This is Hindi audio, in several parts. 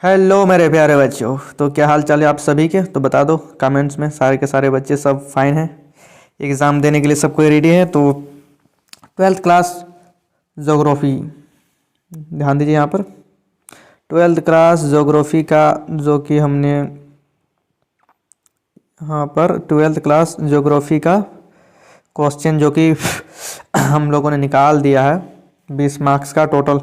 हेलो मेरे प्यारे बच्चों। तो क्या हाल चाल है आप सभी के? तो बता दो कमेंट्स में। सारे के सारे बच्चे सब फाइन हैं, एग्ज़ाम देने के लिए सब कोई रेडी है। तो 12th क्लास जोग्राफ़ी, ध्यान दीजिए यहाँ पर। 12th क्लास जोग्राफ़ी का जो कि हमने यहाँ पर 12th क्लास जोग्राफ़ी का क्वेश्चन जो कि हम लोगों ने निकाल दिया है 20 मार्क्स का टोटल।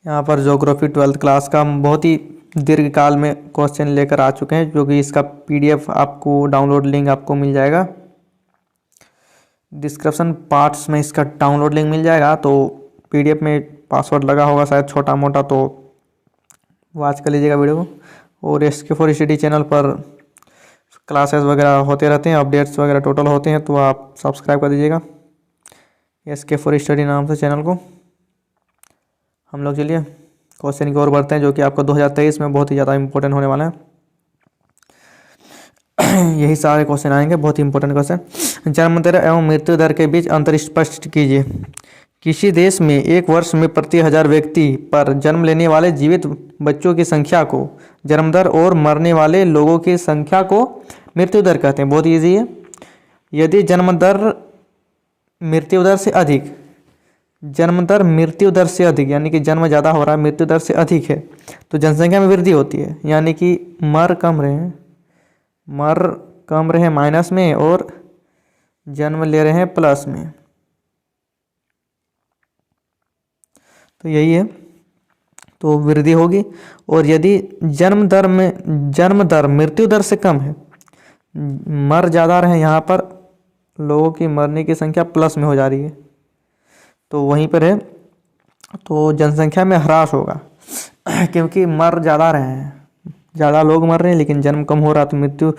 यहाँ पर ज्योग्राफी 12th क्लास का हम बहुत ही दीर्घकाल में क्वेश्चन लेकर आ चुके हैं, जो कि इसका पीडीएफ आपको डाउनलोड लिंक आपको मिल जाएगा डिस्क्रिप्शन पार्ट्स में। इसका डाउनलोड लिंक मिल जाएगा। तो पीडीएफ में पासवर्ड लगा होगा शायद छोटा मोटा, तो वॉच कर लीजिएगा वीडियो को। और SK4 स्टडी चैनल पर क्लासेस वगैरह होते रहते हैं, अपडेट्स वगैरह टोटल होते हैं, तो आप सब्सक्राइब कर दीजिएगा SK4 स्टडी नाम से चैनल को। हम लोग चलिए क्वेश्चन की ओर बढ़ते हैं, जो कि आपको 2023 में बहुत ही ज़्यादा इंपॉर्टेंट होने वाला है। यही सारे क्वेश्चन आएंगे, बहुत ही इंपॉर्टेंट क्वेश्चन। जन्म दर एवं मृत्यु दर के बीच अंतर स्पष्ट कीजिए। किसी देश में एक वर्ष में प्रति 1000 व्यक्ति पर जन्म लेने वाले जीवित बच्चों की संख्या को जन्म दर और मरने वाले लोगों की संख्या को मृत्यु दर कहते हैं। बहुत ईजी है। यदि जन्म दर मृत्यु दर से अधिक, जन्म दर मृत्यु दर से अधिक यानी कि जन्म ज़्यादा हो रहा है, मृत्यु दर से अधिक है, तो जनसंख्या में वृद्धि होती है। यानी कि मर कम रहे माइनस में और जन्म ले रहे हैं प्लस में। तो यही है, तो वृद्धि होगी। और यदि जन्म दर मृत्यु दर से कम है, मर ज़्यादा रहे, यहाँ पर लोगों की मरने की संख्या प्लस में हो जा रही है, तो वहीं पर है, तो जनसंख्या में ह्रास होगा क्योंकि मर ज़्यादा रहे हैं, ज़्यादा लोग मर रहे हैं, लेकिन जन्म कम हो रहा, तो मृत्यु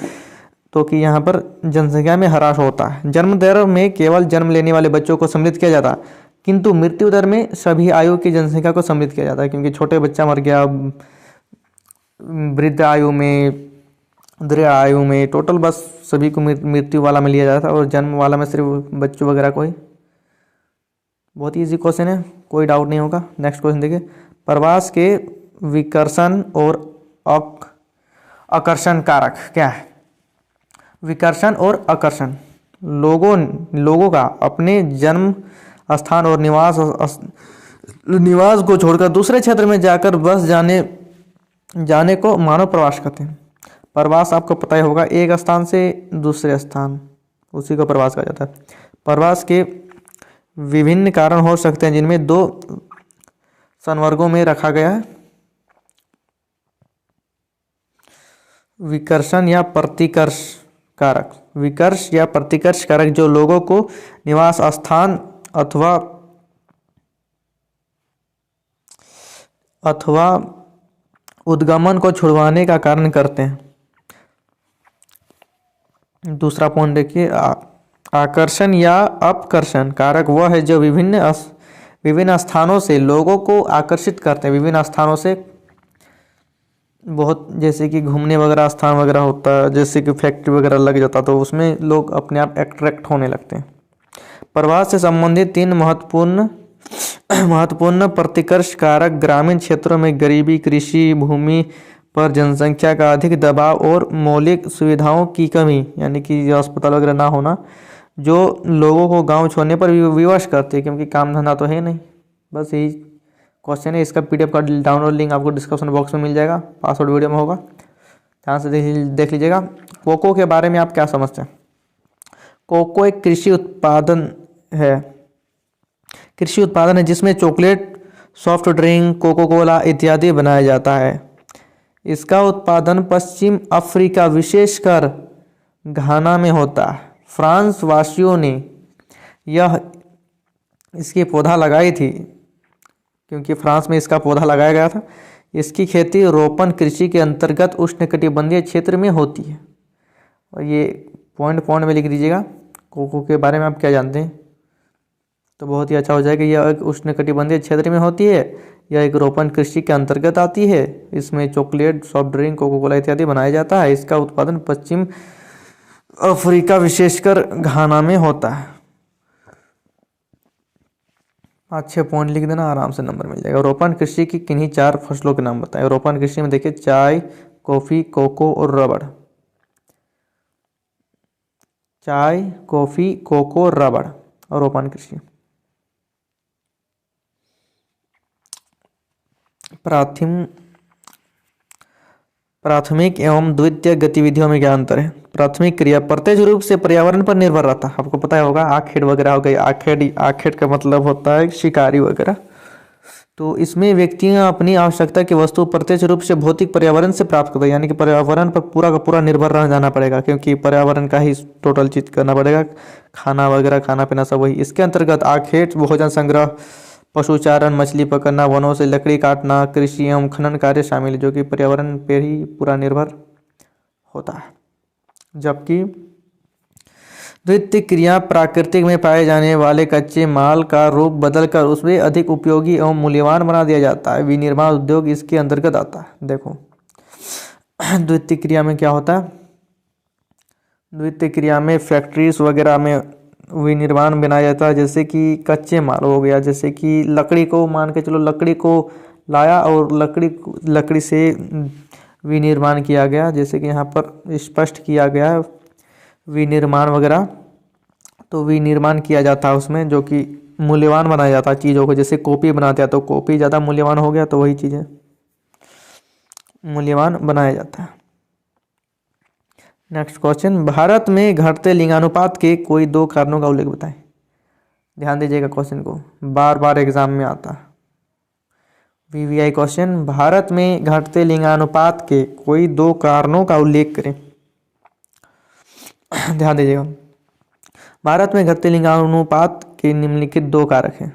तो कि यहाँ पर जनसंख्या में ह्रास होता है। जन्म दर में केवल जन्म लेने वाले बच्चों को सम्मिलित किया जाता है, किंतु मृत्यु दर में सभी आयु की जनसंख्या को सम्मिलित किया जाता है, क्योंकि छोटे बच्चा मर गया, वृद्ध आयु में, दृढ़ आयु में, टोटल बस सभी को मृत्यु वाला में लिया जाता है, और जन्म वाला में सिर्फ बच्चों वगैरह को ही। बहुत ही ईजी क्वेश्चन है, कोई डाउट नहीं होगा। नेक्स्ट क्वेश्चन देखिए। प्रवास के विकर्षण और आकर्षण कारक क्या है? विकर्षण और आकर्षण लोगों का अपने जन्म स्थान और निवास को छोड़कर दूसरे क्षेत्र में जाकर बस जाने को मानव प्रवास कहते हैं। प्रवास आपको पता ही होगा, एक स्थान से दूसरे स्थान, उसी को प्रवास कहा जाता है। प्रवास के विभिन्न कारण हो सकते हैं, जिनमें 2 संवर्गों में रखा गया है, विकर्षण या प्रतिकर्ष कारक। विकर्ष या प्रतिकर्ष कारक जो लोगों को निवास स्थान अथवा उद्गमन को छुड़वाने का कारण करते हैं। दूसरा पॉइंट देखिए। आकर्षण या अपकर्षण कारक वह है जो विभिन्न स्थानों से लोगों को आकर्षित करते हैं। विभिन्न स्थानों से, बहुत जैसे कि घूमने वगैरह स्थान वगैरह होता है, जैसे कि फैक्ट्री वगैरह लग जाता, तो उसमें लोग अपने आप अट्रैक्ट होने लगते हैं। प्रवास से संबंधित 3 महत्वपूर्ण प्रतिकर्ष कारक ग्रामीण क्षेत्रों में गरीबी, कृषि भूमि पर जनसंख्या का अधिक दबाव और मौलिक सुविधाओं की कमी, यानी कि अस्पताल वगैरह ना होना, जो लोगों को गांव छोड़ने पर विवश करते हैं, क्योंकि काम धंधा तो है नहीं। बस यही क्वेश्चन है। इसका पीडीएफ का डाउनलोड लिंक आपको डिस्क्रिप्शन बॉक्स में मिल जाएगा, पासवर्ड वीडियो में होगा, ध्यान से देख लीजिएगा। कोको के बारे में आप क्या समझते हैं? कोको एक कृषि उत्पादन है जिसमें chocolate, soft drink, Coca Cola इत्यादि बनाया जाता है। इसका उत्पादन पश्चिम अफ्रीका, विशेषकर घाना में होता है। फ्रांस वासियों ने इसकी पौधा लगाई थी, क्योंकि फ्रांस में इसका पौधा लगाया गया था। इसकी खेती रोपण कृषि के अंतर्गत उष्णकटिबंधीय क्षेत्र में होती है। और ये पॉइंट में लिख दीजिएगा, कोको के बारे में आप क्या जानते हैं, तो बहुत ही अच्छा हो जाएगा। यह एक उष्णकटिबंधीय क्षेत्र में होती है, यह एक रोपण कृषि के अंतर्गत आती है। इसमें chocolate, soft drink, Coca Cola इत्यादि बनाया जाता है। इसका उत्पादन पश्चिम अफ्रीका, विशेषकर घाना में होता है। अच्छे पॉइंट लिख देना, आराम से नंबर मिल जाएगा। रोपण कृषि की किन्हीं 4 फसलों के नाम बताएं। रोपण कृषि में देखिए चाय, कॉफ़ी, कोको और रबड़। चाय, कॉफ़ी, कोको, रबड़ और रोपण कृषि। प्राथमिक एवं द्वितीयक गतिविधियों में क्या अंतर है? प्राथमिक क्रिया प्रत्यक्ष रूप से पर्यावरण पर निर्भर रहता है, आपको पता होगा। आखेट वगैरह हो गई, आखेट का मतलब होता है शिकारी वगैरह। तो इसमें व्यक्तियां अपनी आवश्यकता की वस्तु प्रत्यक्ष रूप से भौतिक पर्यावरण से प्राप्त करते हैं, यानी कि पर्यावरण पर पूरा का पूरा निर्भर रह जाना पड़ेगा, क्योंकि पर्यावरण का ही टोटल चीज करना पड़ेगा। खाना वगैरह, खाना पीना सब वही। इसके अंतर्गत आखेट, भोजन संग्रह, पशुचारण, मछली पकड़ना, वनों से लकड़ी काटना, कृषि एवं खनन कार्य शामिल है, जो कि पर्यावरण पर ही पूरा निर्भर होता है। जबकि द्वितीयक क्रिया प्राकृतिक में पाए जाने वाले कच्चे माल का रूप बदलकर उसमें अधिक उपयोगी एवं मूल्यवान बना दिया जाता है। विनिर्माण उद्योग इसके अंतर्गत आता है। देखो द्वितीयक क्रिया में क्या होता है? द्वितीयक क्रिया में फैक्ट्रीज वगैरह में विनिर्माण बनाया जाता है, जैसे कि कच्चे माल हो गया, जैसे कि लकड़ी को मान के चलो, लकड़ी को लाया और लकड़ी से विनिर्माण किया गया, जैसे कि यहाँ पर स्पष्ट किया गया है विनिर्माण वगैरह। तो विनिर्माण किया जाता है उसमें, जो कि मूल्यवान बनाया जाता है चीज़ों को। जैसे कॉपी बनाते हैं तो कॉपी ज़्यादा मूल्यवान हो गया, तो वही चीज़ें मूल्यवान बनाया जाता है। नेक्स्ट क्वेश्चन, भारत में घटते लिंगानुपात के कोई 2 कारणों का उल्लेख बताएं। ध्यान दीजिएगा, क्वेश्चन को बार बार एग्जाम में आता है। VVI क्वेश्चन, भारत में घटते लिंगानुपात के कोई 2 कारणों का उल्लेख करें। ध्यान दीजिएगा, भारत में घटते लिंगानुपात के निम्नलिखित 2 कारक हैं।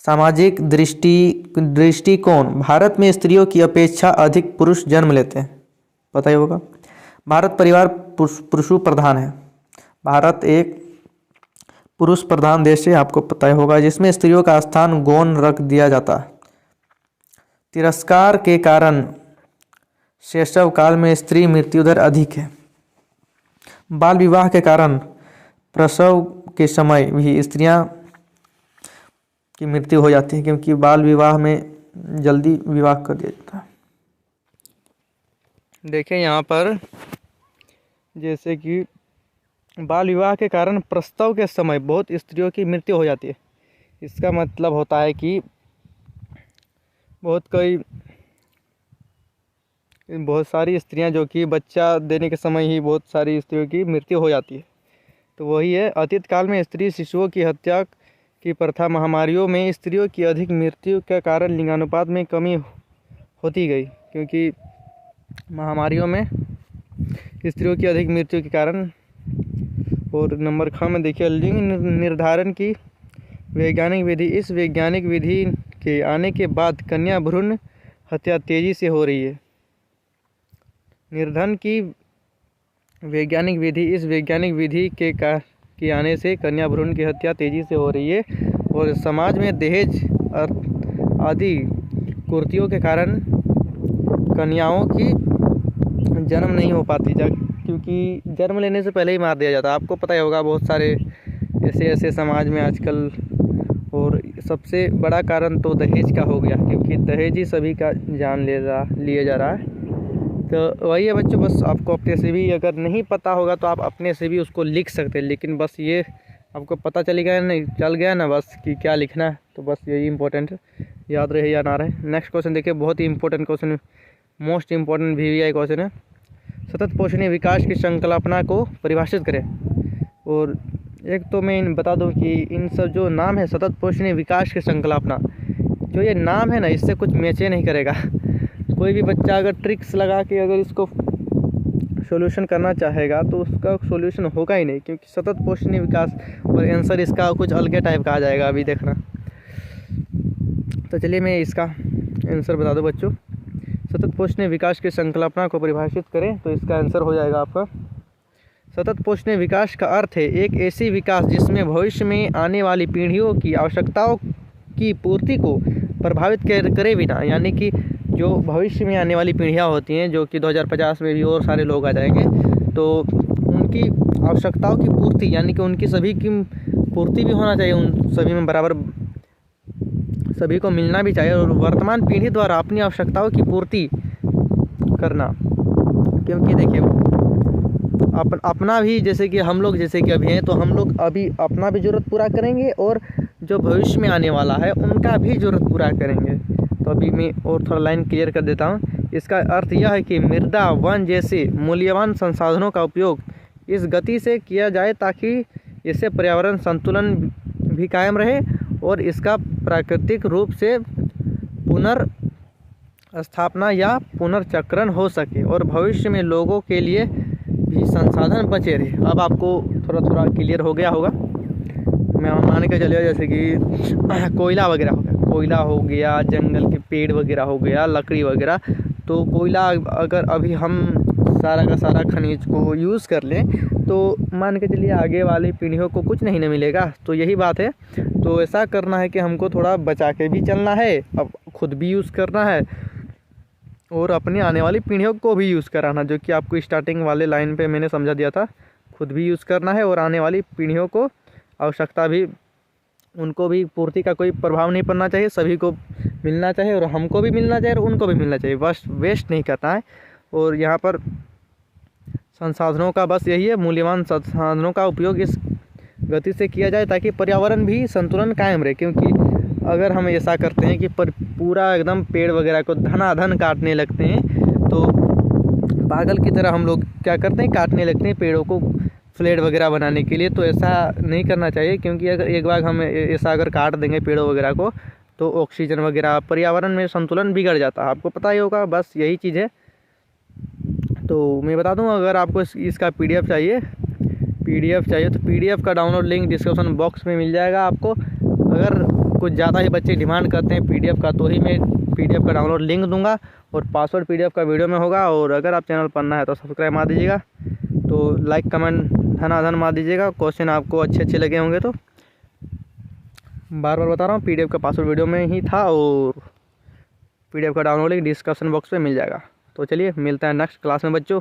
सामाजिक दृष्टिकोण, भारत में स्त्रियों की अपेक्षा अधिक पुरुष जन्म लेते हैं, पता ही होगा। भारत परिवार पुरुष प्रधान है। भारत एक पुरुष प्रधान देश है, आपको पता ही होगा, जिसमें स्त्रियों का स्थान गौण रख दिया जाता है। तिरस्कार के कारण शैशव काल में स्त्री मृत्यु दर अधिक है। बाल विवाह के कारण प्रसव के समय भी स्त्रियां की मृत्यु हो जाती है, क्योंकि बाल विवाह में जल्दी विवाह कर दिया जाता है। देखें यहाँ पर, जैसे कि बाल विवाह के कारण प्रसव के समय बहुत स्त्रियों की मृत्यु हो जाती है। इसका मतलब होता है कि बहुत सारी स्त्रियां जो कि बच्चा देने के समय ही बहुत सारी स्त्रियों की मृत्यु हो जाती है। तो वही है, अतीत काल में स्त्री शिशुओं की हत्या की प्रथा, महामारियों में स्त्रियों की अधिक मृत्यु के कारण लिंगानुपात में कमी होती गई, क्योंकि महामारियों में स्त्रियों की अधिक मृत्यु के कारण। और नंबर ख में देखिए, लिंग निर्धारण की वैज्ञानिक विधि, इस वैज्ञानिक विधि के आने के बाद कन्या भ्रूण हत्या तेजी से हो रही है। निर्धन की वैज्ञानिक विधि, इस वैज्ञानिक विधि के आने से कन्या भ्रूण की हत्या तेजी से हो रही है। और समाज में दहेज आदि कुरीतियों के कारण कन्याओं की जन्म नहीं हो पाती, क्योंकि जन्म लेने से पहले ही मार दिया जाता है। आपको पता ही होगा, बहुत सारे ऐसे समाज में आजकल। और सबसे बड़ा कारण तो दहेज का हो गया, क्योंकि दहेज ही सभी का जान लिया जा रहा है। तो वही है बच्चों, बस आपको अपने से भी अगर नहीं पता होगा तो आप अपने से भी उसको लिख सकते हैं, लेकिन बस ये आपको पता चल गया ना बस कि क्या लिखना है। तो बस यही इंपॉर्टेंट है, याद रहे या ना रहे। नेक्स्ट क्वेश्चन देखिए, बहुत ही important question, most important VVI question है। सतत पोषणीय विकास की संकल्पना को परिभाषित करें। और एक तो मैं बता दूं कि इन सब जो नाम है, सतत पोषणीय विकास की संकल्पना, जो ये नाम है ना, इससे कुछ मैच नहीं करेगा। कोई भी बच्चा अगर ट्रिक्स लगा के अगर इसको सॉल्यूशन करना चाहेगा तो उसका सॉल्यूशन होगा ही नहीं, क्योंकि सतत पोषणीय विकास और आंसर इसका कुछ अलग टाइप का आ जाएगा, अभी देखना। तो चलिए मैं इसका आंसर बता दूं बच्चों। सतत पोषणीय विकास की संकल्पना को परिभाषित करें तो इसका आंसर हो जाएगा आपका, सतत पोषणीय विकास का अर्थ है एक ऐसी विकास जिसमें भविष्य में आने वाली पीढ़ियों की आवश्यकताओं की पूर्ति को प्रभावित करे बिना, यानी कि जो भविष्य में आने वाली पीढ़ियाँ होती हैं, जो कि 2050 में भी और सारे लोग आ जाएंगे, तो उनकी आवश्यकताओं की पूर्ति, यानी कि उनकी सभी की पूर्ति भी होना चाहिए, उन सभी में बराबर सभी को मिलना भी चाहिए और वर्तमान पीढ़ी द्वारा अपनी आवश्यकताओं की पूर्ति करना। क्योंकि देखिए अपना भी, जैसे कि हम लोग जैसे कि अभी हैं, तो हम लोग अभी अपना भी ज़रूरत पूरा करेंगे और जो भविष्य में आने वाला है उनका भी ज़रूरत पूरा करेंगे। तो अभी मैं और थोड़ा लाइन क्लियर कर देता हूँ। इसका अर्थ यह है कि मृदा, वन जैसे मूल्यवान संसाधनों का उपयोग इस गति से किया जाए ताकि इससे पर्यावरण संतुलन भी कायम रहे और इसका प्राकृतिक रूप से पुनर्स्थापना या पुनर्चक्रण हो सके और भविष्य में लोगों के लिए भी संसाधन बचे रहे। अब आपको थोड़ा थोड़ा क्लियर हो गया होगा। मैं मान के चलिए जैसे कि कोयला वगैरह हो गया, कोयला हो गया, जंगल के पेड़ वगैरह हो गया, लकड़ी वगैरह। तो कोयला अगर अभी हम सारा का सारा खनिज को यूज़ कर लें तो मान के चलिए आगे वाली पीढ़ियों को कुछ नहीं मिलेगा। तो यही बात है। तो ऐसा करना है कि हमको थोड़ा बचा के भी चलना है, अब खुद भी यूज़ करना है और अपनी आने वाली पीढ़ियों को भी यूज़ कराना, जो कि आपको स्टार्टिंग वाले लाइन पे मैंने समझा दिया था। खुद भी यूज़ करना है और आने वाली पीढ़ियों को आवश्यकता भी, उनको भी पूर्ति का कोई प्रभाव नहीं पड़ना चाहिए, सभी को मिलना चाहिए और हमको भी मिलना चाहिए और उनको भी मिलना चाहिए। बस वेस्ट नहीं करना है। और यहाँ पर संसाधनों का बस यही है, मूल्यवान संसाधनों का उपयोग इस गति से किया जाए ताकि पर्यावरण भी संतुलन कायम रहे। क्योंकि अगर हम ऐसा करते हैं कि पूरा एकदम पेड़ वगैरह को धनाधन काटने लगते हैं तो पागल की तरह हम लोग क्या करते हैं, काटने लगते हैं पेड़ों को फ्लैट वगैरह बनाने के लिए। तो ऐसा नहीं करना चाहिए, क्योंकि अगर एक बार हम ऐसा अगर काट देंगे पेड़ों वगैरह को तो ऑक्सीजन वगैरह, पर्यावरण में संतुलन बिगड़ जाता है, आपको पता ही होगा। बस यही चीज़ है। तो मैं बता दूं, अगर आपको इसका पीडीएफ चाहिए तो पीडीएफ का डाउनलोड लिंक डिस्क्रिप्शन बॉक्स में मिल जाएगा आपको। अगर कुछ ज़्यादा ही बच्चे डिमांड करते हैं पीडीएफ का तो ही मैं पीडीएफ का डाउनलोड लिंक दूंगा और पासवर्ड पीडीएफ का वीडियो में होगा। और अगर आप चैनल पर नए हैं तो सब्सक्राइब मार दीजिएगा, तो लाइक कमेंट धनाधन मार दीजिएगा। क्वेश्चन आपको अच्छे लगे होंगे तो बार बार बता रहा हूँ, पीडीएफ का पासवर्ड वीडियो में ही था और पीडीएफ का डाउनलोड लिंक डिस्क्रिप्शन बॉक्स में मिल जाएगा। तो चलिए मिलते हैं नेक्स्ट क्लास में बच्चों।